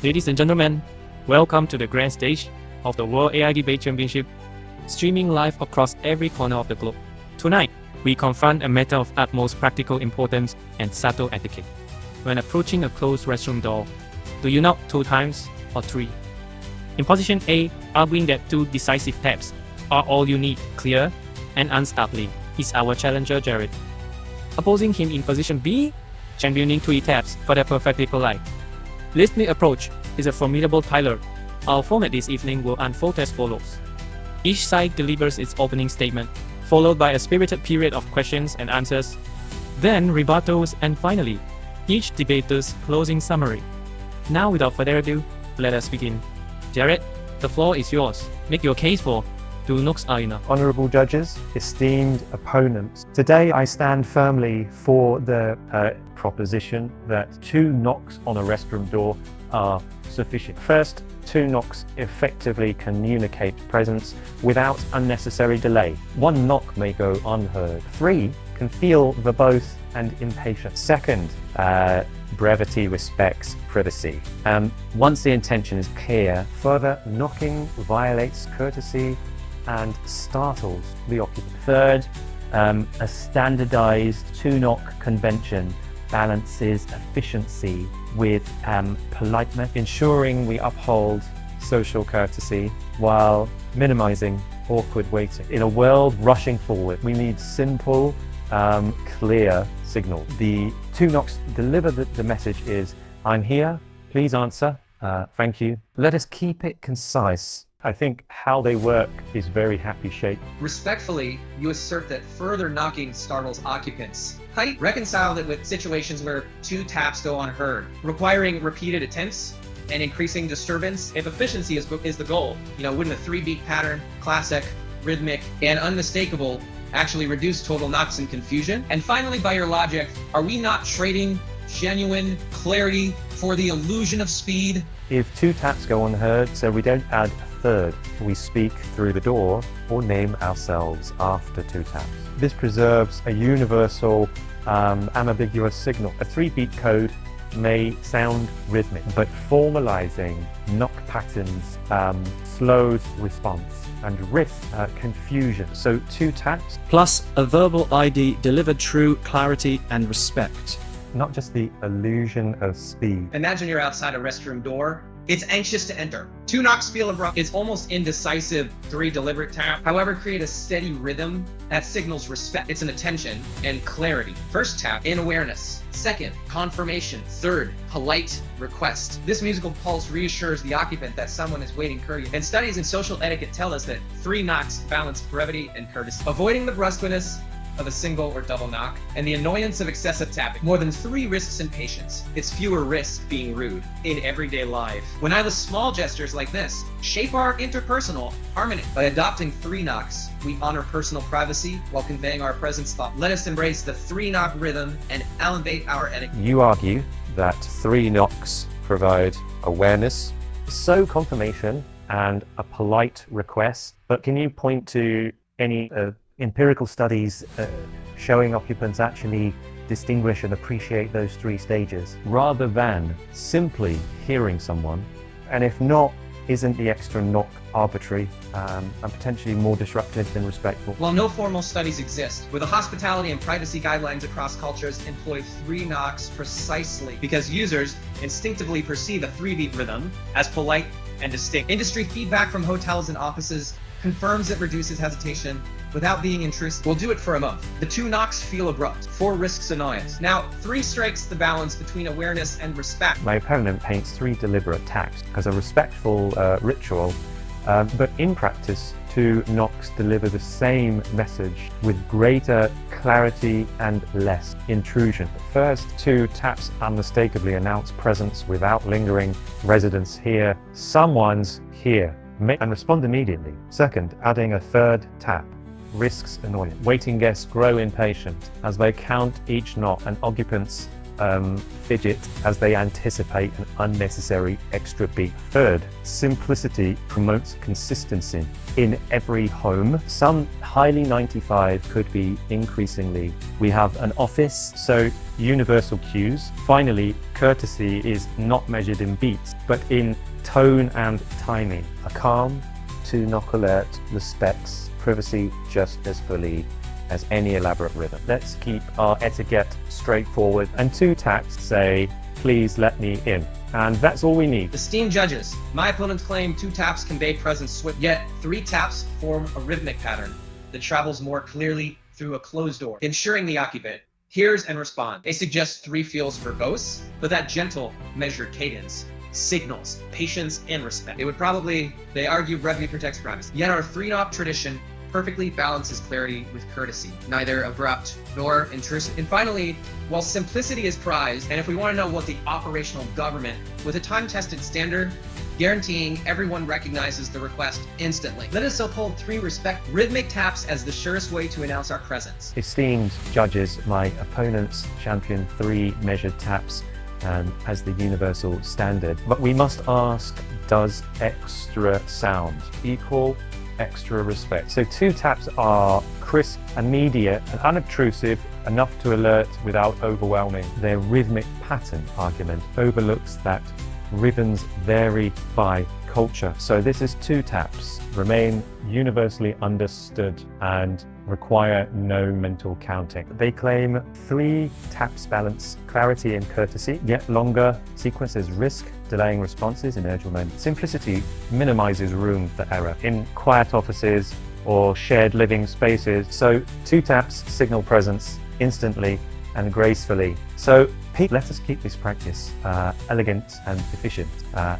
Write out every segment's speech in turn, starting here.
Ladies and gentlemen, welcome to the grand stage of the World AI Debate Championship, streaming live across every corner of the globe. Tonight, we confront a matter of utmost practical importance and subtle etiquette. When approaching a closed restroom door, do you knock 2 times or 3? In position A, arguing that 2 decisive taps are all you need, clear and unstartling, is our challenger Jared. Opposing him in position B, championing 3 taps for the perfectly polite. Listening approach is a formidable Tyler. Our format this evening will unfold as follows. Each side delivers its opening statement, followed by a spirited period of questions and answers, then rebuttals, and finally, each debater's closing summary. Now, without further ado, let us begin. Jared, the floor is yours. Make your case for 2 knocks are enough. Honourable judges, esteemed opponents, today I stand firmly for the proposition that 2 knocks on a restroom door are sufficient. First, 2 knocks effectively communicate presence without unnecessary delay. 1 knock may go unheard. 3 can feel verbose and impatient. Second, brevity respects privacy. Once the intention is clear, further knocking violates courtesy and startles the occupant. Third, a standardized 2-knock convention balances efficiency with politeness, ensuring we uphold social courtesy while minimizing awkward waiting. In a world rushing forward, we need simple, clear signal. The 2 knocks deliver the message is, I'm here, please answer, thank you. Let us keep it concise. I think how they work is very happy shaped. Respectfully, you assert that further knocking startles occupants. Height, reconcile it with situations where 2 taps go unheard, requiring repeated attempts and increasing disturbance. If efficiency is the goal, wouldn't a 3-beat pattern, classic, rhythmic, and unmistakable actually reduce total knocks and confusion? And finally, by your logic, are we not trading genuine clarity for the illusion of speed? If 2 taps go unheard, so we don't add a 3rd, we speak through the door or name ourselves after 2 taps. This preserves a universal, unambiguous signal. A 3-beat code may sound rhythmic, but formalizing knock patterns slows response and risks confusion. So 2 taps plus a verbal ID delivered true clarity and respect. Not just the illusion of speed. Imagine you're outside a restroom door. It's anxious to enter. 2 knocks feel abrupt. It's almost indecisive. 3 deliberate tap. However, create a steady rhythm that signals respect. It's an attention and clarity. First tap, in awareness. Second, confirmation. Third, polite request. This musical pulse reassures the occupant that someone is waiting courteously. And studies in social etiquette tell us that 3 knocks balance brevity and courtesy, avoiding the brusqueness of a single or double knock, and the annoyance of excessive tapping. More than 3 risks in patience. It's fewer risks being rude in everyday life. When I list small gestures like this, shape our interpersonal harmony. By adopting 3 knocks, we honor personal privacy while conveying our presence thought. Let us embrace the 3-knock rhythm and elevate our etiquette. You argue that 3 knocks provide awareness, so confirmation, and a polite request. But can you point to any empirical studies showing occupants actually distinguish and appreciate those 3 stages rather than simply hearing someone? And if not, isn't the extra knock arbitrary and potentially more disruptive than respectful? While no formal studies exist, where the hospitality and privacy guidelines across cultures employ 3 knocks precisely because users instinctively perceive a 3-beat rhythm as polite and distinct. Industry feedback from hotels and offices confirms it reduces hesitation without being intrusive. We'll do it for a month. The 2 knocks feel abrupt. 4 risks annoyance. Now, 3 strikes the balance between awareness and respect. My opponent paints 3 deliberate taps as a respectful ritual, but in practice, 2 knocks deliver the same message with greater clarity and less intrusion. The first 2 taps unmistakably announce presence without lingering. Residents here, someone's here, and respond immediately. Second, adding a 3rd tap risks annoyance. Waiting guests grow impatient as they count each knock, and occupants fidget as they anticipate an unnecessary extra beat. Third, simplicity promotes consistency in every home. Some highly 95 could be increasingly. We have an office, so universal cues. Finally, courtesy is not measured in beats, but in tone and timing. A calm two-knock alert respects privacy just as fully as any elaborate rhythm. Let's keep our etiquette straightforward, and 2 taps say, please let me in. And that's all we need. Esteemed judges, my opponents claim 2 taps convey presence swift, yet 3 taps form a rhythmic pattern that travels more clearly through a closed door, ensuring the occupant hears and responds. They suggest 3 feels verbose, but that gentle, measured cadence signals patience and respect. They argue brevity protects privacy. Yet our 3-knock tradition perfectly balances clarity with courtesy, neither abrupt nor intrusive. And finally, while simplicity is prized, and if we want to know what the operational government with a time-tested standard guaranteeing everyone recognizes the request instantly, let us uphold 3 rhythmic taps as the surest way to announce our presence. Esteemed judges, my opponents champion 3 measured taps as the universal standard. But we must ask, does extra sound equal extra respect? So 2 taps are crisp, immediate, and unobtrusive, enough to alert without overwhelming. Their rhythmic pattern argument overlooks that rhythms vary by culture. So this is 2 taps, remain universally understood and require no mental counting. They claim 3 taps balance clarity and courtesy, yet longer sequences risk delaying responses in urgent moments. Simplicity minimizes room for error in quiet offices or shared living spaces. So 2 taps signal presence instantly and gracefully. So let us keep this practice elegant and efficient.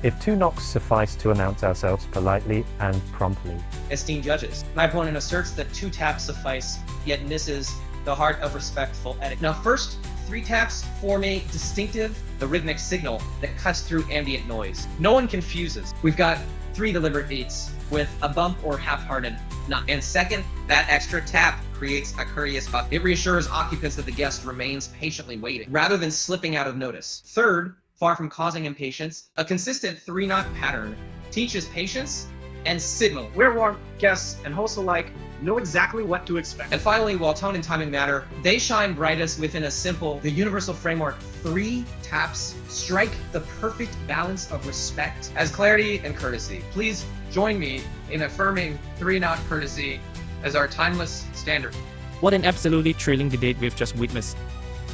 If 2 knocks suffice to announce ourselves politely and promptly. Esteemed judges, my opponent asserts that 2 taps suffice, yet misses the heart of respectful etiquette. Now first, 3 taps form a distinctive, rhythmic signal that cuts through ambient noise. No one confuses. We've got 3 deliberate beats with a bump or half-hearted knock. And second, that extra tap creates a courteous buffer. It reassures occupants that the guest remains patiently waiting, rather than slipping out of notice. Third, far from causing impatience, a consistent 3-knot pattern teaches patience and signal. We're warm, guests and hosts alike know exactly what to expect. And finally, while tone and timing matter, they shine brightest within the universal framework. 3 taps strike the perfect balance of respect as clarity and courtesy. Please join me in affirming 3-knot courtesy as our timeless standard. What an absolutely thrilling debate we've just witnessed.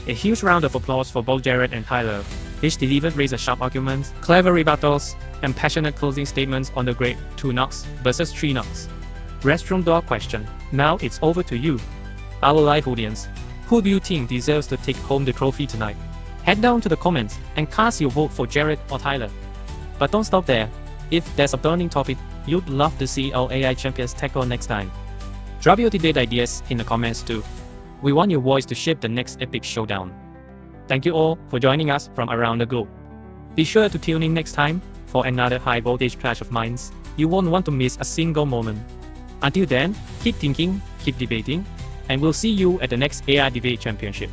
A huge round of applause for both Jared and Tyler. Each delivered razor-sharp arguments, clever rebuttals, and passionate closing statements on the great 2 knocks versus 3 knocks. Restroom door question. Now it's over to you, our live audience. Who do you think deserves to take home the trophy tonight? Head down to the comments and cast your vote for Jared or Tyler. But don't stop there. If there's a burning topic you'd love to see our AI champions tackle next time, drop your debate ideas in the comments too. We want your voice to shape the next epic showdown. Thank you all for joining us from around the globe. Be sure to tune in next time for another high voltage clash of minds. You won't want to miss a single moment. Until then, keep thinking, keep debating, and we'll see you at the next AI Debate Championship.